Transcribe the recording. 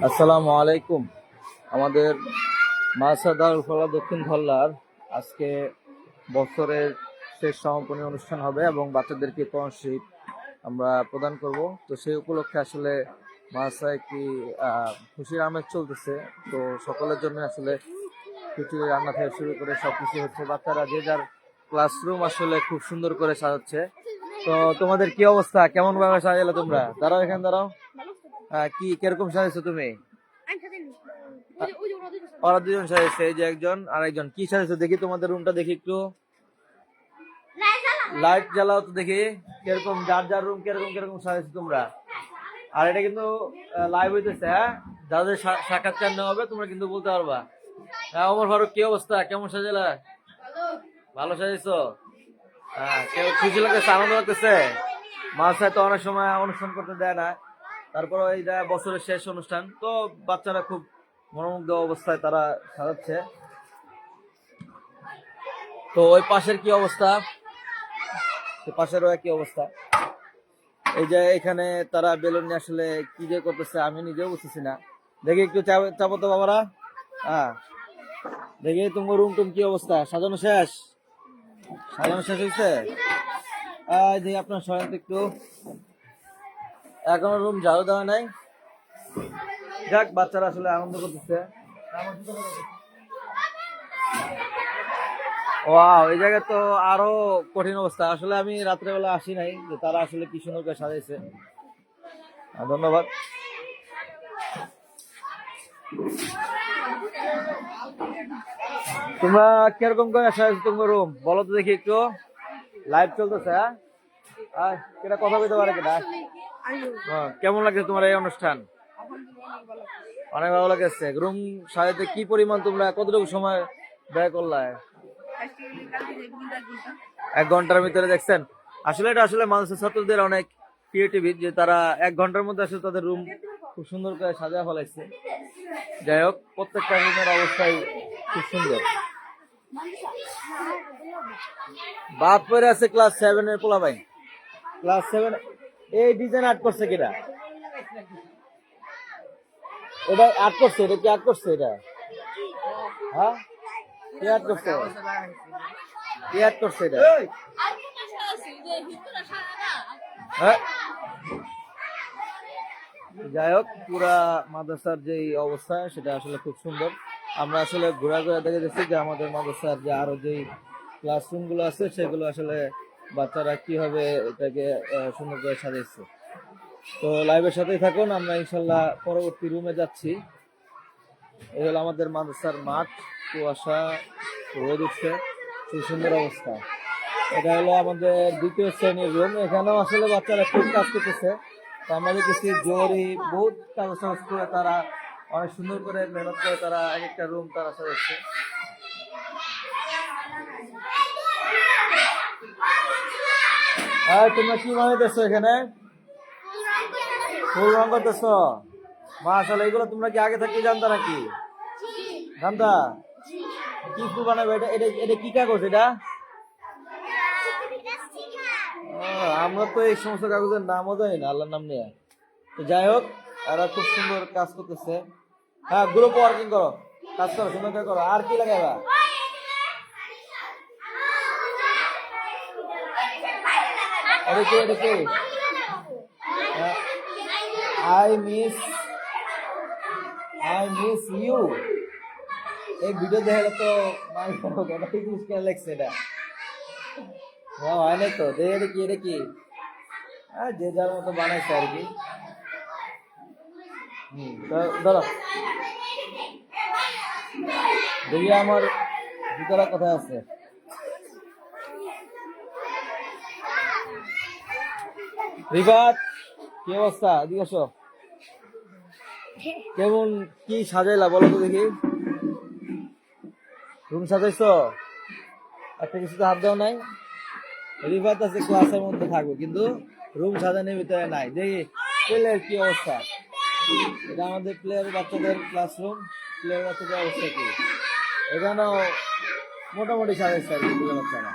আসসালামু আলাইকুম। আমাদের মাদ্রাসা দারুল ফলাহ দক্ষিণ ধল্লার আজকে বছরের শেষ সমাপনী অনুষ্ঠান হবে এবং বাচ্চাদেরকে স্কলারশিপ আমরা প্রদান করব। তো সেই উপলক্ষে আসলে মাদ্রাসায় একটি খুশির আমেজ চলতেছে। তো সকলের জন্য আসলে খিচুড়ি রান্না থেকে শুরু করে সবকিছু হচ্ছে। বাচ্চারা যে যার ক্লাসরুম আসলে খুব সুন্দর করে সাজাচ্ছে। তো তোমাদের কি অবস্থা, কেমন ভাবে সাজালে তোমরা? দাঁড়াও, এখানে দাঁড়াও। কি কিরকম সাজাইছো তুমি? ওরা দুজন সাজাইছে, এই যে একজন আর একজন। কি সাজাইছো দেখি, তোমাদের রুমটা দেখি একটু। লাইট জ্বালাও তো দেখি, কিরকম যার যার রুম কিরকম কিরকম সাজাইছো তোমরা। আর এটা কিন্তু লাইভ হইতেছে, হ্যাঁ। যাদের সাক্ষাৎকার নেওয়া হবে তোমরা কিন্তু বলতে পারবা। হ্যাঁ ওমর ফারুক, কি অবস্থা, কেমন সাজালা? ভালো সাজাইছো? হ্যাঁ, কেউ খুশি লাগতেছে, আনন্দ লাগতেছে? মাদ্রাসায় তো অনেক সময় অনুষ্ঠান করতে দেয় না, তারপর এইটা বছরের শেষ অনুষ্ঠান, তো বাচ্চারা খুব মনোমুগ্ধ অবস্থায় তারা সাজাচ্ছে। তো ওই পাশের কি অবস্থা? পাশেরও একই অবস্থা। এই যে এখানে তারা বেলুন নিয়ে আসলে কি যে করতেছে আমি নিজেও বুঝতেছি না। দেখি একটু চাপো তো বাবারা। হ্যাঁ, দেখি তোমার রুম টুম কি অবস্থা, সাজানো শেষ? সাজানো শেষ হয়েছে? দেখি আপনার সহায়ত একটু। এখনো রুম ঝাড়ু দেওয়া নাই। যাক, বাচ্চারা আসলে আনন্দ করতেছে। ওয়াও, এই জায়গায় তো আরো কঠিন অবস্থা। আসলে আমি রাত্রেবেলা আসি নাই, যে তারা আসলে কি সুন্দর করে সাজাইছে। ধন্যবাদ। তোমরা কিরকম করে সাজাইছো তোমার রুম, বলো তো দেখি একটু। লাইভ চলতেছে, হ্যাঁ। কেটা কথা বলতে পারে কেটা? কেমন লাগছে তোমার এই অনুষ্ঠান? অনেক ভালো লাগছে। রুম সাজাতে কি পরিমাণ তোমরা কতটুকু সময় ব্যয় করলা? 1 ঘন্টার ভিতরে দেখছেন? আসলে এটা আসলে মাদ্রাসা ছাত্রদের অনেক ক্রিয়েটিভিটি, যে তারা 1 ঘন্টার মধ্যে আসলে তাদের রুম খুব সুন্দর করে সাজা ফেলাইছে। যাই হোক, প্রত্যেকটা রুমের অবস্থাই খুব সুন্দর। বাদ পরে আছে ক্লাস 7 এর পোলা ভাই। ক্লাস 7 এই ডিজাইন আর্ট করছে কিনা? এটা আর্ট করছে, এটা কি আর্ট করছে এটা? হ্যাঁ, কি আর্ট করছে? কি আর্ট করছে এটা? হ্যাঁ, যাই হোক, পুরা মাদ্রাসার যে অবস্থা সেটা আসলে খুব সুন্দর। আমরা আসলে ঘোরা ঘোরা দেখে যাচ্ছি যে আমাদের মাদ্রাসার যে আরো যে ক্লাসরুম গুলো আছে সেগুলো আসলে বাচ্চারা কিভাবে এটাকে সুন্দর করে সাজাইছে। তো লাইভের সাথেই থাকুন, আমরা ইনশাল্লাহ পরবর্তী রুমে যাচ্ছি। এই হলো আমাদের মাদ্রাসার মাঠ, কুয়াশা, রোদ উঠছে, খুব সুন্দর অবস্থা। এটা হলো আমাদের 2য় শ্রেণীর রুম। এখানেও আসলে বাচ্চারা খুব কাজ করতেছে। তো আমরা দেখতেছি জোহরি বহুত কাজ করে তারা অনেক সুন্দর করে মেহনত করে তারা এক একটা রুম তারা সাজাচ্ছে। তোমরা কি বানাইতেছো এখানে? ফুল রং করতেছো? মাশাআল্লাহ, এগুলো তোমরা কি আগে থেকে জানতা নাকি? জানতা? কি ফুল বানাবে এটা? এটা এটা কি কাগজ এটা? আমরা তো এই সমস্ত কাগজের নামও জানি না, আল্লাহর নাম নিয়ে। তো যাই হোক, এরা খুব সুন্দর কাজ করতেছে। হ্যাঁ, গ্রুপ ওয়ার্কিং করো, কাজ করো, সুন্দর করে করো। আর কি লাগাইবা? এটা কি? এটা কি? I miss you. এই ভিডিও দেখলে তো লেগছে এটা। হয় নাই তো, এটা কি? এটা কি? যে যার মতো বানাইছে আর কি। ধরো দেখি আমার ভিতরে কোথায় আছে। রিফাত, কি অবস্থা? এদিকে আসো। কেমন কি সাজাইলা বলো তো দেখি। রুম সাজাইছো? একটা কিছু তো হাত দেওয়া নাই। রিফাত আছে ক্লাসের মধ্যে থাকবো, কিন্তু রুম সাজানোর ভিতরে নাই। দেখি প্লেয়ার কি অবস্থা। এটা আমাদের প্লেয়ার বাচ্চাদের ক্লাসরুম। প্লেয়ার বাচ্চাদের অবস্থা কি? এখানেও মোটামুটি সাজাইছে আর কি বাচ্চারা।